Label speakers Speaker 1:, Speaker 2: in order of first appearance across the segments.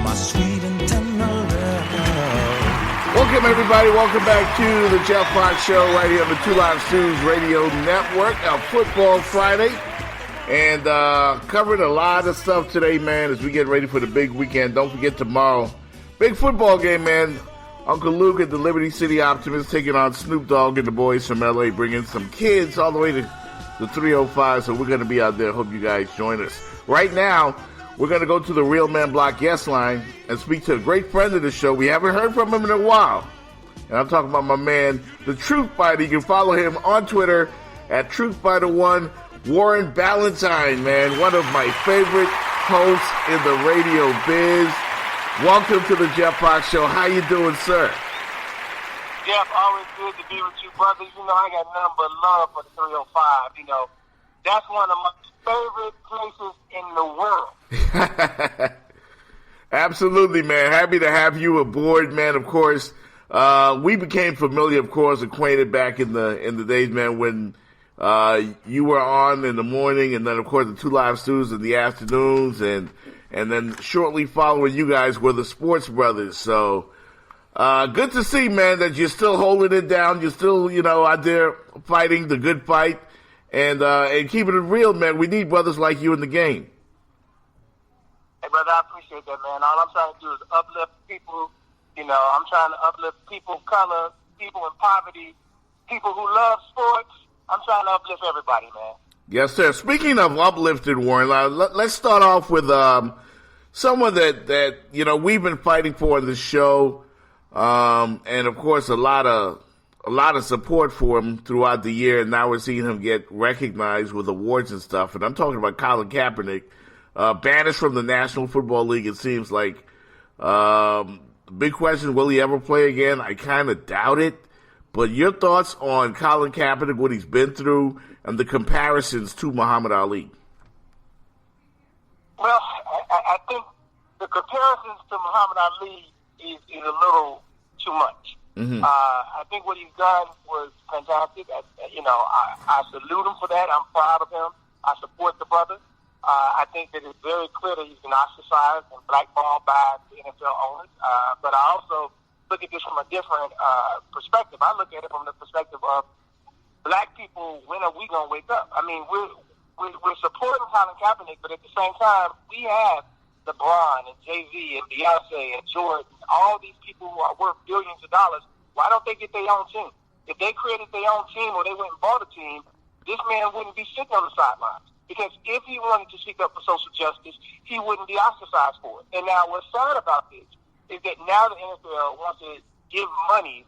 Speaker 1: my sweet and tender love.
Speaker 2: Welcome, everybody. Welcome back to the Jeff Fox Show right here on the Two Live Stews Radio Network. Football Friday. And covered a lot of stuff today, man, as we get ready for the big weekend. Don't forget tomorrow, big football game, man. Uncle Luke at the Liberty City Optimist taking on Snoop Dogg and the boys from L.A., bringing some kids all the way to the 305. So we're going to be out there. Hope you guys join us. Right now, we're going to go to the Real Men Block guest line and speak to a great friend of the show. We haven't heard from him in a while. And I'm talking about my man, the Truth Fighter. You can follow him on Twitter at TruthFighter1. Warren Ballentine, man, one of my favorite hosts in the radio biz. Welcome to the Jeff Fox Show. How you doing, sir?
Speaker 3: Jeff, always good to be with you, brother. You know, I got nothing but love for the 305. You know, that's one of my favorite places in the world.
Speaker 2: Absolutely, man. Happy to have you aboard, man. Of course, we became familiar, of course, acquainted back in the days, man, when you were on in the morning, and then, of course, the Two Live Stews in the afternoons, and then shortly following you guys were the Sports Brothers. So good to see, man, that you're still holding it down. You're still, out there fighting the good fight and keeping it real, man. We need brothers like you in the game.
Speaker 3: Hey, brother, I appreciate that, man. All I'm trying to do is uplift people. I'm trying to uplift people of color, people in poverty, people who love sports. I'm trying to uplift everybody, man.
Speaker 2: Yes, sir. Speaking of uplifted, Warren, let's start off with someone that we've been fighting for in this show, and of course a lot of support for him throughout the year. And now we're seeing him get recognized with awards and stuff. And I'm talking about Colin Kaepernick, banished from the National Football League. It seems like big question: will he ever play again? I kind of doubt it. But your thoughts on Colin Kaepernick, what he's been through, and the comparisons to Muhammad Ali?
Speaker 3: Well, I think the comparisons to Muhammad Ali is a little too much. Mm-hmm. I think what he's done was fantastic. I salute him for that. I'm proud of him. I support the brother. I think that it's very clear that he's been ostracized and blackballed by the NFL owners. But I also look at this from a different perspective. I look at it from the perspective of black people. When are we going to wake up? I mean, we're supporting Colin Kaepernick, but at the same time, we have LeBron and Jay-Z and Beyonce and Jordan, all these people who are worth billions of dollars. Why don't they get their own team? If they created their own team or they went and bought a team, this man wouldn't be sitting on the sidelines. Because if he wanted to speak up for social justice, he wouldn't be ostracized for it. And now what's sad about this is that now the NFL wants to give money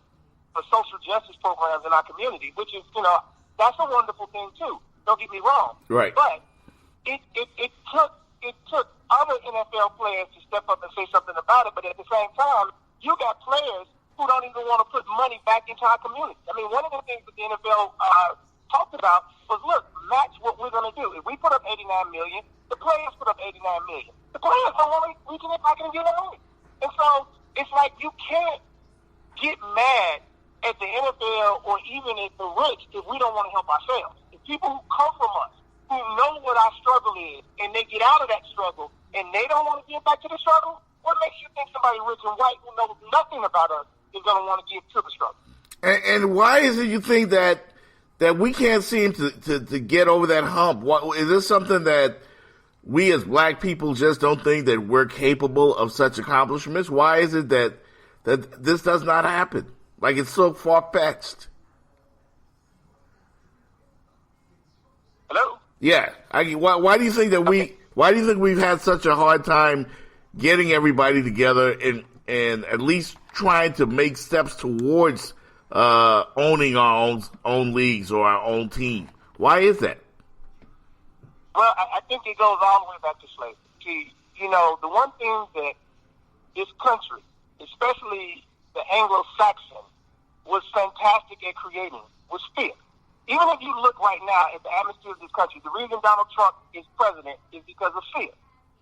Speaker 3: for social justice programs in our community, which is, that's a wonderful thing too. Don't get me wrong.
Speaker 2: Right.
Speaker 3: But it took other NFL players to step up and say something about it. But at the same time, you got players who don't even want to put money back into our community. I mean, one of the things that the NFL talked about was, look, match what we're going to do. If we put up $89 million, the players put up $89 million. The players don't want to reach in their pocket and give them money. And so it's like you can't get mad at the NFL or even at the rich if we don't want to help ourselves. If people who come from us, who know what our struggle is, and they get out of that struggle, and they don't want to give back to the struggle, what makes you think somebody rich and white who knows nothing about us is going to want to give to the struggle?
Speaker 2: And why is it you think that we can't seem to get over that hump? Is this something that we as black people just don't think that we're capable of such accomplishments? Why is it that this does not happen? Like, it's so far-fetched.
Speaker 3: Hello?
Speaker 2: Yeah. Why do you think that why do you think we've had such a hard time getting everybody together and at least trying to make steps towards owning our own leagues or our own team? Why is that?
Speaker 3: Well, I think it goes all the way back to slavery. See, the one thing that this country, especially the Anglo-Saxon, was fantastic at creating was fear. Even if you look right now at the atmosphere of this country, the reason Donald Trump is president is because of fear.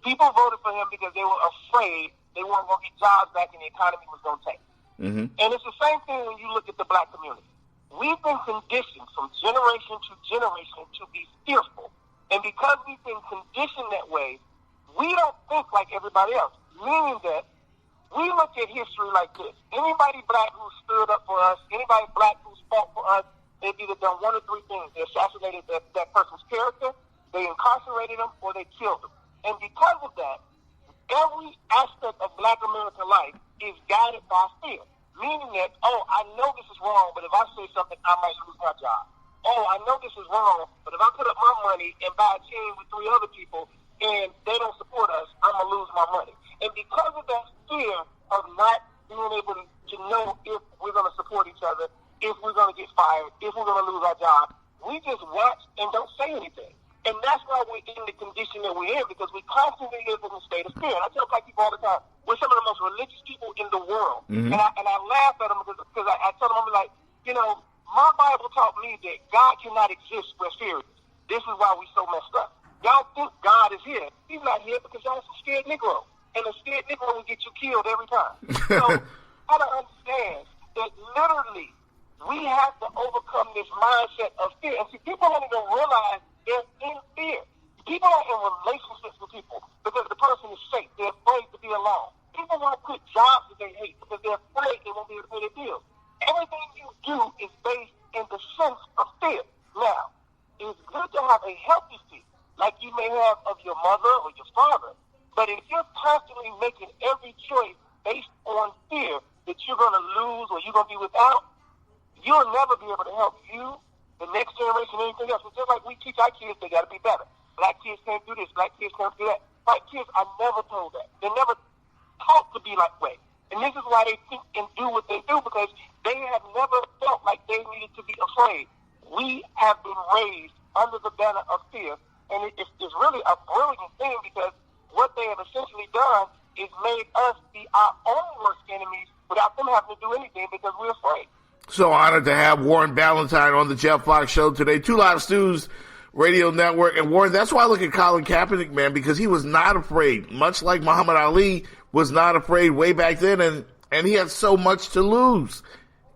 Speaker 3: People voted for him because they were afraid they weren't going to get jobs back and the economy was going to tank. Mm-hmm. And it's the same thing when you look at the black community. We've been conditioned from generation to generation to be fearful. And because we've been conditioned that way, we don't think like everybody else. meaning that we look at history like this. Anybody black who stood up for us, anybody black who fought for us, they've either done one of three things. They assassinated that person's character, they incarcerated them, or they killed them. And because of that, every aspect of black American life is guided by fear. Meaning that, oh, I know this is wrong, but if I say something, I might lose my job. Oh, I know this is wrong, but if I put up my money and buy a team with 3 other people and they don't support us, I'm going to lose my money. And because of that fear of not being able to know if we're going to support each other, if we're going to get fired, if we're going to lose our job, we just watch and don't say anything. And that's why we're in the condition that we're in, because we constantly live in a state of fear. And I tell black people all the time, we're some of the most religious people in the world. Mm-hmm. And I laugh at them because I tell them, I'm like, you know, my Bible taught me that God cannot exist where fear is. This is why we're so messed up. Y'all think God is here. He's not here because y'all some scared Negro. And a scared Negro will get you killed every time. So I don't understand that literally we have to overcome this mindset of fear. And see, people don't even realize they're in fear. People are in relationships with people because the person is safe. They're afraid to be alone. People won't quit jobs that they hate because they're afraid they won't be able to pay their bills. Everything you do is based in the sense of fear. Now, it's good to have a healthy fear, like you may have of your mother or your father. But if you're constantly making every choice based on fear that you're going to lose or you're going to be without, you'll never be able to help you, the next generation, anything else. It's just like we teach our kids they got to be better. Black kids can't do this. Black kids can't do that. White kids are never told that. They're never taught to be like way. And this is why they think and do what they do, because they have never felt like they needed to be afraid. We have been raised under the banner of fear, and it's really a brilliant thing, because what they have essentially done is made us be our own worst enemies without them having to do anything because we're afraid.
Speaker 2: So honored to have Warren Ballentine on the Jeff Fox Show today. 2 Live Stews Radio Network. And Warren, that's why I look at Colin Kaepernick, man, because he was not afraid, much like Muhammad Ali was not afraid way back then, and he had so much to lose.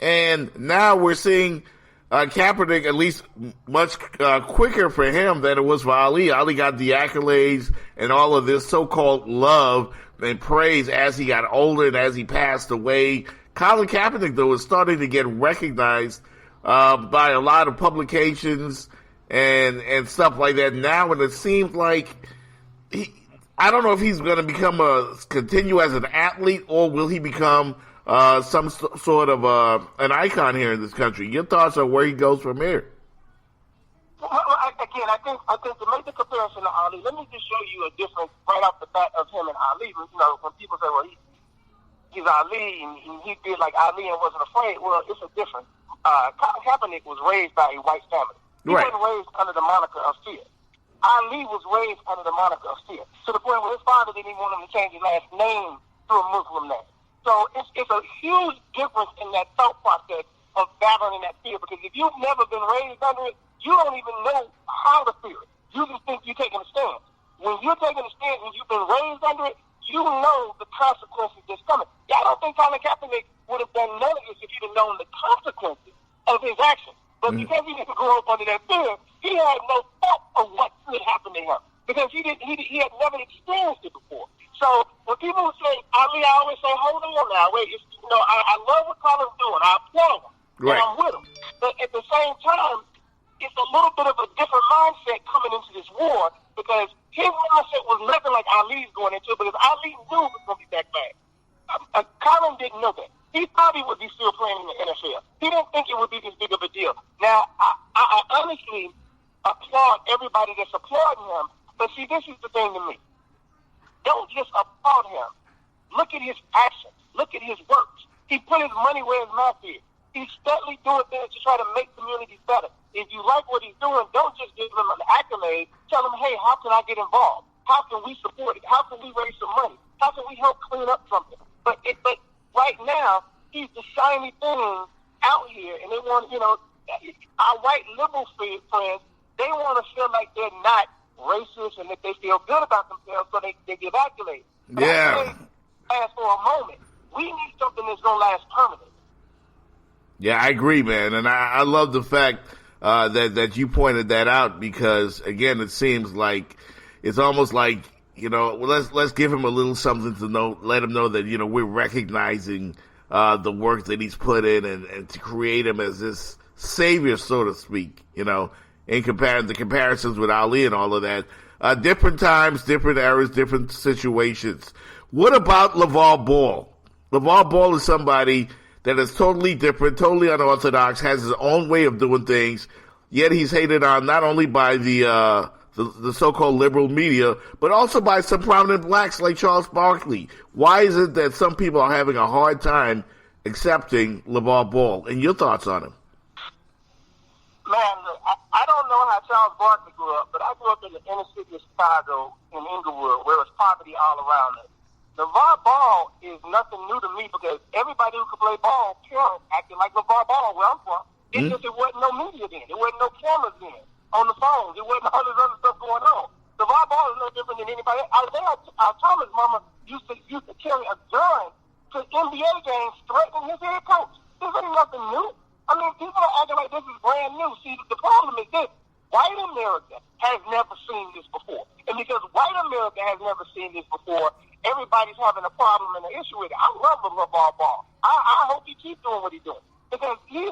Speaker 2: And now we're seeing Kaepernick, at least much quicker for him than it was for Ali. Ali got the accolades and all of this so-called love and praise as he got older and as he passed away. Colin Kaepernick, though, is starting to get recognized by a lot of publications and stuff like that now, and it seems like I don't know if he's going to continue as an athlete, or will he become some sort of an icon here in this country. Your thoughts on where he goes from here?
Speaker 3: Well, I think to make the comparison to Ali, let me just show you a difference right off the bat of him and Ali. You know, when people say, well, he's Ali and he did like Ali and wasn't afraid, well, it's a difference. Colin Kaepernick was raised by a white family. He wasn't raised under the moniker of fear. Ali was raised under the moniker of fear, to the point where his father didn't even want him to change his last name to a Muslim name. So it's a huge difference in that thought process of battling that fear, because if you've never been raised under it, you don't even know how to fear it. You just think you're taking a stand. When you're taking a stand and you've been raised under it, you know the consequences that's coming. Yeah, I don't think Colin Kaepernick would have done none of this if he'd have known the consequences of his actions. But because he didn't grow up under that fear, he had no thought of what could happen to him, because he had never experienced it before. So when people say Ali, I always say, hold on now, wait. I love what Colin's doing. I applaud him, and I'm with him. But at the same time, it's a little bit of a different mindset coming into this war, because his mindset was nothing like Ali's going into it, because Ali knew it was going to be that bad. Colin didn't know that. He thought he would be still playing in the NFL. He didn't think it would be this big of a deal. Now, I honestly applaud everybody that's applauding him, but see, this is the thing to me. Don't just applaud him. Look at his actions. Look at his works. He put his money where his mouth is. He's steadily doing things to try to make communities better. If you like what he's doing, don't just give him an accolade. Tell him, hey, how can I get involved? How can we support it? How can we raise some money? How can we help clean up something? But right now, he's the shiny thing out here, and they want, our white liberal friends, they want to feel like they're not racist and that they feel good about themselves, so they give accolades. But accolades last for a moment. We need something that's going to last permanently.
Speaker 2: Yeah, I agree, man, and I love the fact that you pointed that out, because, again, it seems like it's almost like let's give him a little something to know, let him know that, we're recognizing the work that he's put in and to create him as this savior, so to speak, in the comparisons with Ali and all of that. Different times, different eras, different situations. What about Lavar Ball? Lavar Ball is somebody that is totally different, totally unorthodox, has his own way of doing things, yet he's hated on not only by the so-called liberal media, but also by some prominent blacks like Charles Barkley. Why is it that some people are having a hard time accepting Lavar Ball? And your thoughts on him?
Speaker 3: Man, look, I don't know how Charles Barkley grew up, but I grew up in the inner city of Chicago in Inglewood, where it was poverty all around us. Lavar Ball is nothing new to me because everybody who could play ball, parents acted like Lavar Ball where I'm from. It's just it wasn't no media then. There wasn't no cameras then on the phones. There wasn't all this other stuff going on. Lavar Ball is no different than anybody else. Thomas' mama used to carry a gun to NBA games threatening his head coach. This ain't nothing new. I mean, people are acting like this is brand new. See, the problem is this. White America has never seen this before. And because white America has never seen this before, everybody's having a problem and an issue with it. I love Lavar Ball. I hope he keeps doing what he's doing. Because he's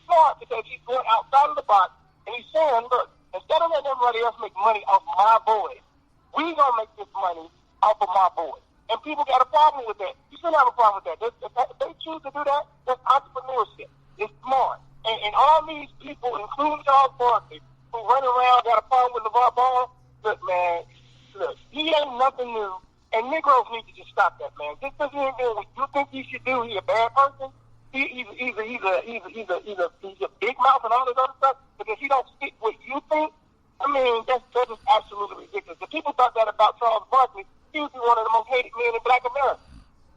Speaker 3: smart because he's going outside of the box and he's saying, look, instead of letting everybody else make money off my boys, we going to make this money off of my boys. And people got a problem with that. You shouldn't have a problem with that. If they choose to do that, that's entrepreneurship. It's smart. And all these people, including Charles Barkley, who run around got a problem with Lavar Ball, look, he ain't nothing new. And Negroes need to just stop that, man. Just because he ain't doing what you think he should do, he's a bad person. He's a big mouth and all this other stuff. Because he don't stick what you think. I mean, that's just absolutely ridiculous. The people thought that about Charles Barkley. He was one of the most hated men in Black America.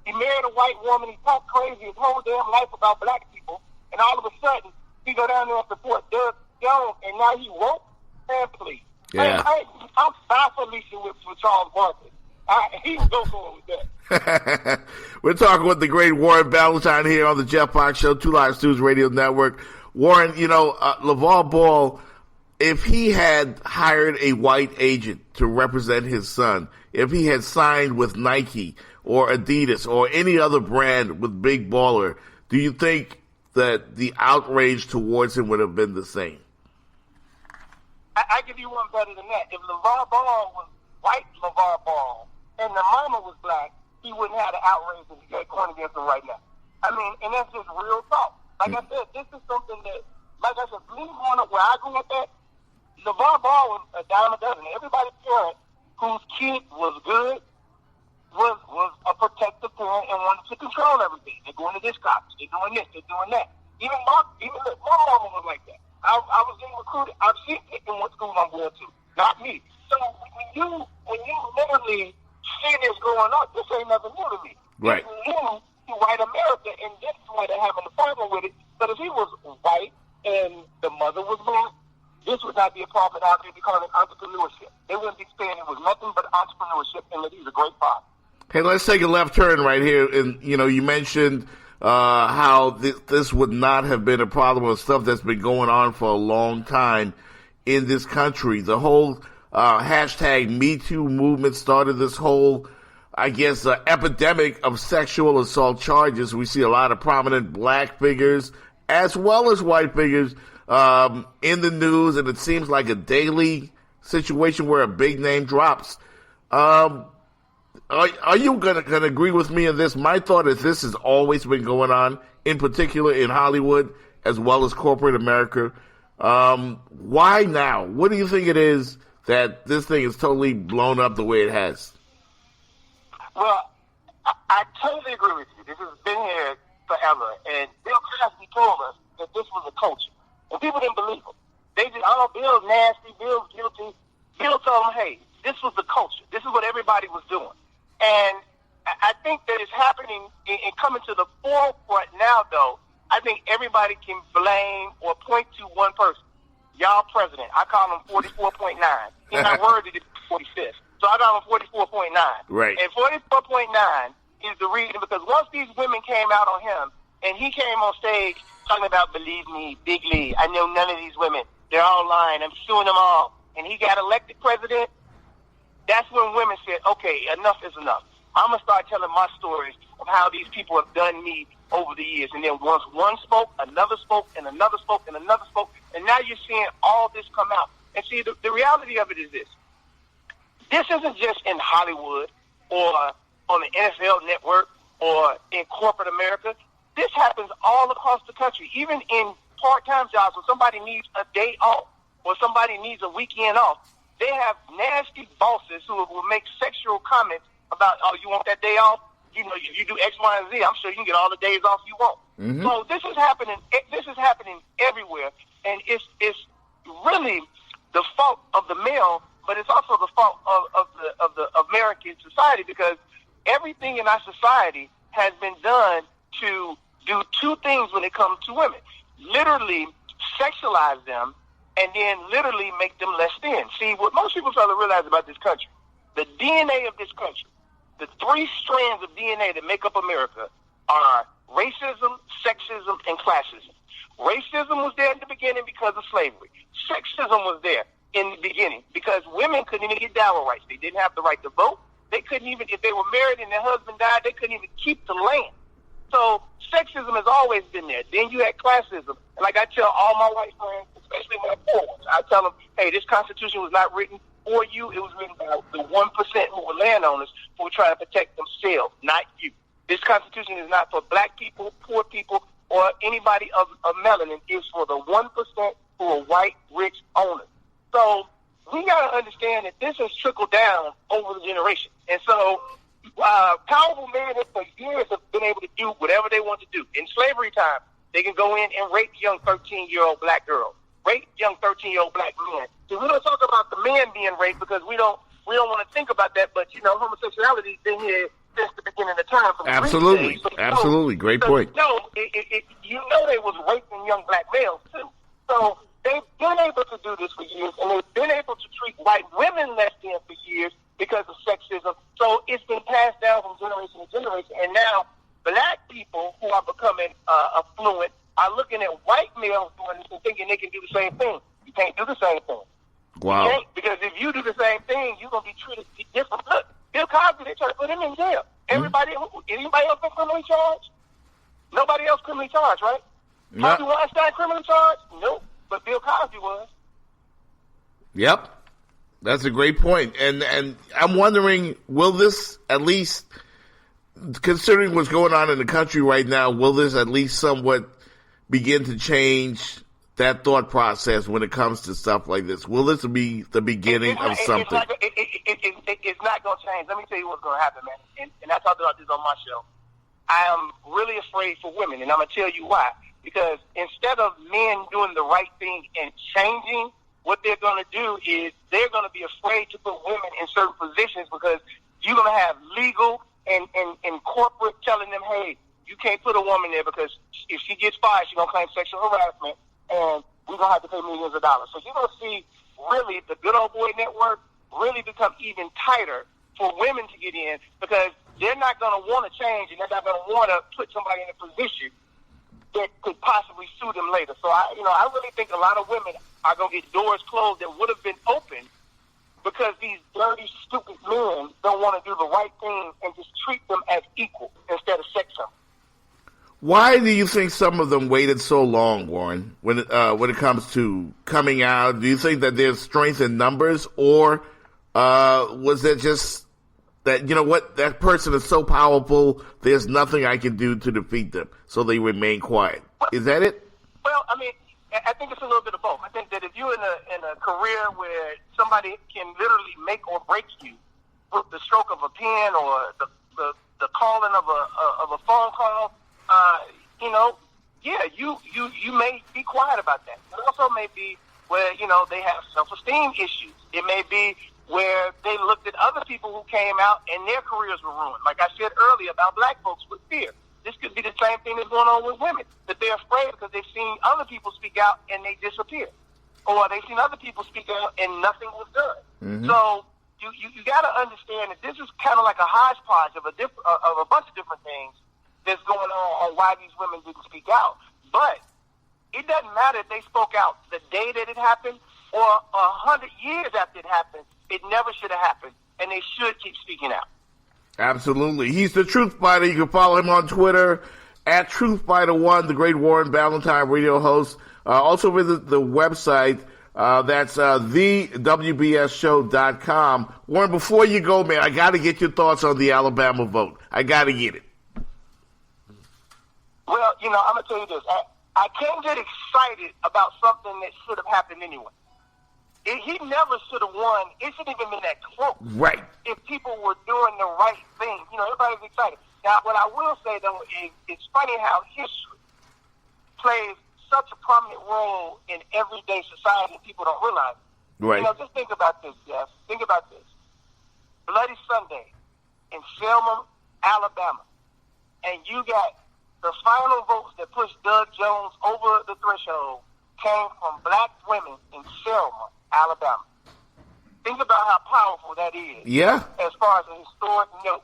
Speaker 3: He married a white woman. He talked crazy his whole damn life about black people. And all of a sudden, he go down there and support Doug Jones, and now he woke. Man, please.
Speaker 2: Yeah.
Speaker 3: I'm baffled with Charles Barkley. He can go for it with that.
Speaker 2: We're talking with the great Warren Ballentine here on the Jeff Fox Show, 2 Live Studios Radio Network. Warren, Lavar Ball, if he had hired a white agent to represent his son, if he had signed with Nike or Adidas or any other brand with Big Baller, do you think that the outrage towards him would have been the same?
Speaker 3: I give you one better than that. If Lavar Ball was white Lavar Ball and the mama was black, he wouldn't have the outrage that he's going against him right now. I mean, and that's just real talk. Like I said, this is something that, like I said, me growing up where I grew up at, Lavar Ball was a dime a dozen. Everybody's parent whose kid was good was a protective parent and wanted to control everything. They're going to this college, they're doing this, they're doing that. Even my mama was like that. I was getting recruited. I'm picking what school I'm going to, not me. So when you literally see this going on, this ain't nothing new to me.
Speaker 2: Right.
Speaker 3: It's new to white America, and this is why they're having a problem with it. But if he was white and the mother was black, this would not be a problem out there because of entrepreneurship. They wouldn't be saying it was nothing but entrepreneurship, and that he's a great father.
Speaker 2: Hey, let's take a left turn right here. And, you mentioned how this would not have been a problem of stuff that's been going on for a long time in this country. The whole hashtag Me Too movement started this whole, epidemic of sexual assault charges. We see a lot of prominent black figures as well as white figures in the news, and it seems like a daily situation where a big name drops. Are you gonna agree with me on this? My thought is this has always been going on, in particular in Hollywood as well as corporate America. Why now? What do you think it is that this thing is totally blown up the way it has?
Speaker 3: Well, I totally agree with you. This has been here forever, and Bill Cosby told us that this was a culture, and people didn't believe him. They just, Bill's nasty, Bill's guilty. Bill told them, hey, this was the culture. This is what everybody was doing. And I think that it's happening and coming to the forefront now, though. I think everybody can blame or point to one person. Y'all president. I call him 44.9. He's not worthy to be 45th. So I call him 44.9.
Speaker 2: Right.
Speaker 3: And 44.9 is the reason because once these women came out on him and he came on stage talking about, believe me, Big Lee, I know none of these women. They're all lying. I'm suing them all. And he got elected president. that's when women said, okay, enough is enough. I'm going to start telling my stories of how these people have done me over the years. And then once one spoke, another spoke, and another spoke, and another spoke. And now you're seeing all this come out. And see, the reality of it is this. This isn't just in Hollywood or on the NFL network or in corporate America. This happens all across the country, even in part-time jobs when somebody needs a day off or somebody needs a weekend off. They have nasty bosses who will make sexual comments about, oh, you want that day off? You know, you do X, Y, and Z. I'm sure you can get all the days off you want. Mm-hmm. So this is happening. This is happening everywhere, and it's really the fault of the male, but it's also the fault of the American society, because everything in our society has been done to do two things when it comes to women: literally sexualize them, and then literally make them less than. See, what most people fail to realize about this country, the DNA of this country, the three strands of DNA that make up America are racism, sexism, and classism. Racism was there in the beginning because of slavery. Sexism was there in the beginning because women couldn't even get dower rights. They didn't have the right to vote. They couldn't even, if they were married and their husband died, they couldn't even keep the land. So sexism has always been there. Then you had classism. And like I tell all my white friends, especially my poor ones, I tell them, hey, this Constitution was not written for you. It was written by the 1% who were landowners who were trying to protect themselves, not you. This Constitution is not for black people, poor people, or anybody of melanin. It's for the 1% who are white, rich owners. So we got to understand that this has trickled down over the generation. And so powerful men for years have been able to do whatever they want to do. In slavery time, they can go in and rape young 13-year-old black girls, rape young 13-year-old black men. So we don't talk about the men being raped because we don't want to think about that. But, you know, homosexuality has been here since the beginning of time.
Speaker 2: Absolutely. Absolutely. Great point.
Speaker 3: You know they was raping young black males, too. So they've been able to do this for years, and they've been able to treat white women less than for years because of sexism. So it's been passed down from generation to generation, and now black people who are becoming affluent are looking at white males doing this and thinking they can do the same thing. You can't do the same thing.
Speaker 2: Wow.
Speaker 3: You can't, because if you do the same thing, you're going to be treated different. Look, Bill Cosby, they try to put him in jail. Anybody else been criminally charged? Nobody else criminally charged, right?
Speaker 2: No.
Speaker 3: Harvey Weinstein criminally charged? Nope. But Bill Cosby was.
Speaker 2: Yep. That's a great point. And I'm wondering, will this at least, considering what's going on in the country right now, will this at least somewhat begin to change that thought process when it comes to stuff like this? Will this be the beginning of something?
Speaker 3: It's not going to change. Let me tell you what's going to happen, man. And I talked about this on my show. I am really afraid for women, and I'm going to tell you why. Because instead of men doing the right thing and changing, what they're going to do is they're going to be afraid to put women in certain positions because you're going to have legal and corporate telling them, hey, you can't put a woman there because if she gets fired, she's going to claim sexual harassment, and we're going to have to pay millions of dollars. So you're going to see really the Good Old Boy Network really become even tighter for women to get in because they're not going to want to change and they're not going to want to put somebody in a position that could possibly sue them later. So I really think a lot of women are going to get doors closed that would have been open because these dirty, stupid men don't want to do the right thing and just treat them as equal instead of sex them.
Speaker 2: Why do you think some of them waited so long, Warren, when it comes to coming out? Do you think that there's strength in numbers, or was it just that, you know what, that person is so powerful, there's nothing I can do to defeat them, so they remain quiet? Is that it?
Speaker 3: Well, I mean, I think it's a little bit of both. I think that if you're in a career where somebody can literally make or break you with the stroke of a pen or the calling of a phone call, you may be quiet about that. It also may be where, they have self-esteem issues. It may be where they looked at other people who came out and their careers were ruined. Like I said earlier about black folks with fear. This could be the same thing that's going on with women, that they're afraid because they've seen other people speak out and they disappear. Or they've seen other people speak out and nothing was done. Mm-hmm. So you got to understand that this is kind of like a hodgepodge of a bunch of different things that's going on why these women didn't speak out. But it doesn't matter if they spoke out the day that it happened or 100 years after it happened. It never should have happened and they should keep speaking out.
Speaker 2: Absolutely. He's the Truth Fighter. You can follow him on Twitter at TruthFighter1, the great Warren Ballentine radio host. Also visit the website. That's thewbsshow.com. Warren, before you go, man, I got to get your thoughts on the Alabama vote. I got to get it.
Speaker 3: Well, I'm going to tell you this. I can't get excited about something that should have happened anyway. He never should have won. It shouldn't even been that close.
Speaker 2: Right.
Speaker 3: If people were doing the right thing. Everybody's excited. Now, what I will say, though, is it's funny how history plays such a prominent role in everyday society and people don't realize it.
Speaker 2: Right.
Speaker 3: Just think about this, Jeff. Think about this. Bloody Sunday in Selma, Alabama. And you got the final votes that pushed Doug Jones over the threshold came from black women in Selma, Alabama. Think about how powerful that is.
Speaker 2: Yeah.
Speaker 3: As far as a historic note,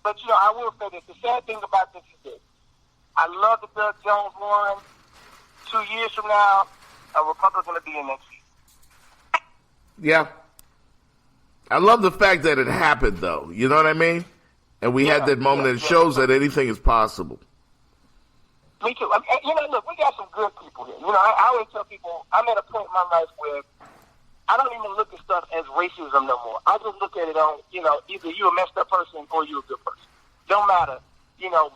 Speaker 3: But, I will say this. The sad thing about this is this. I love that Doug Jones won. 2 years from now, a Republican will be in that seat.
Speaker 2: Yeah. I love the fact that it happened, though. You know what I mean? And we had that moment that shows that anything is possible.
Speaker 3: Me too. Look, we got some good people here. I always tell people, I'm at a point in my life where I don't even look at stuff as racism no more. I just look at it on, either you a messed up person or you a good person. Don't matter,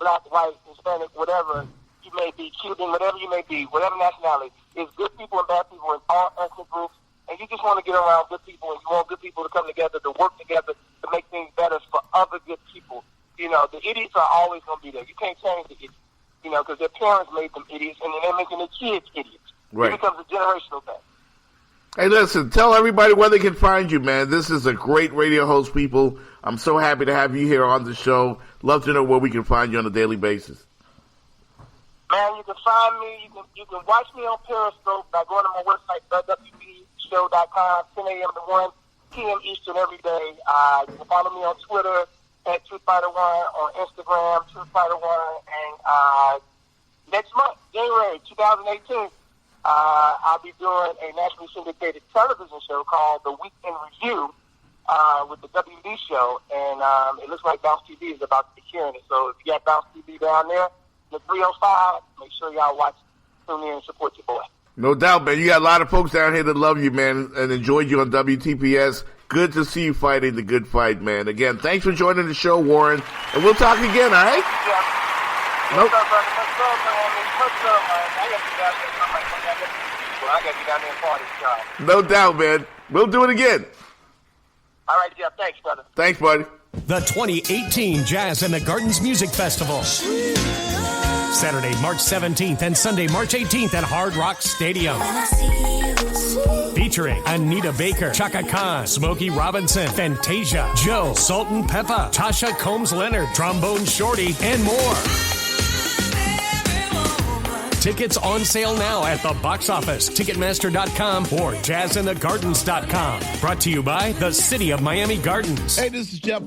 Speaker 3: black, white, Hispanic, whatever you may be, Cuban, whatever you may be, whatever nationality. There's good people and bad people in all ethnic groups, and you just want to get around good people, and you want good people to come together, to work together, to make things better for other good people. The idiots are always going to be there. You can't change the idiots. Because their parents made them idiots, and then they're making their kids idiots. Right. It becomes a generational thing.
Speaker 2: Hey, listen, tell everybody where they can find you, man. This is a great radio host, people. I'm so happy to have you here on the show. Love to know where we can find you on a daily basis.
Speaker 3: Man, you can find me. You can watch me on Periscope by going to my website, thewbsshow.com, 10 a.m. to 1 p.m. Eastern every day. You can follow me on Twitter at TruthFighter1, on Instagram, TruthFighter1, and next month, January 2018, I'll be doing a nationally syndicated television show called The Week in Review with the WB show, and it looks like Bounce TV is about to be carrying it. So if you got Bounce TV down there, the 305, make sure y'all watch, tune in, and support your boy.
Speaker 2: No doubt, man. You got a lot of folks down here that love you, man, and enjoyed you on WTPS. Good to see you fighting the good fight, man. Again, thanks for joining the show, Warren, and we'll talk again, all right?
Speaker 3: Yeah.
Speaker 2: Nope.
Speaker 3: Much love, man. I got to get down there and party, y'all.
Speaker 2: No doubt, man. We'll do it again.
Speaker 3: All right, yeah. Thanks, brother.
Speaker 2: Thanks, buddy.
Speaker 4: The 2018 Jazz in the Gardens Music Festival. Saturday, March 17th and Sunday, March 18th at Hard Rock Stadium. Featuring Anita Baker, Chaka Khan, Smokey Robinson, Fantasia, Joe, Salt and Peppa, Tasha Combs-Leonard, Trombone Shorty, and more. Tickets on sale now at the box office, Ticketmaster.com, or JazzintheGardens.com. Brought to you by the City of Miami Gardens.
Speaker 1: Hey, this is Jeff